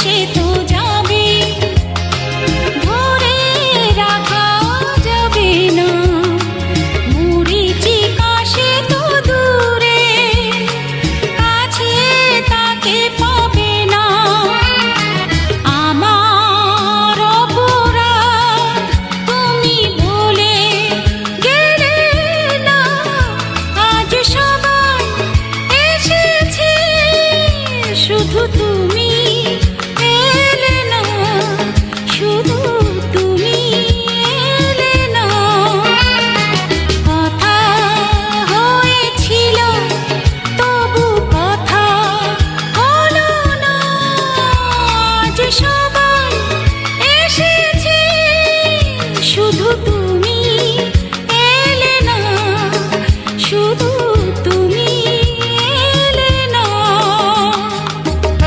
সে তো যাবে, ধরে রাখা যাবে না। মরীচিকা সে তো দূরে, কাছে তাকে পাবে না। আমার অপরাধ তুমি বলে গেলে না, আজ সবাই এসেছে শুধু তুমি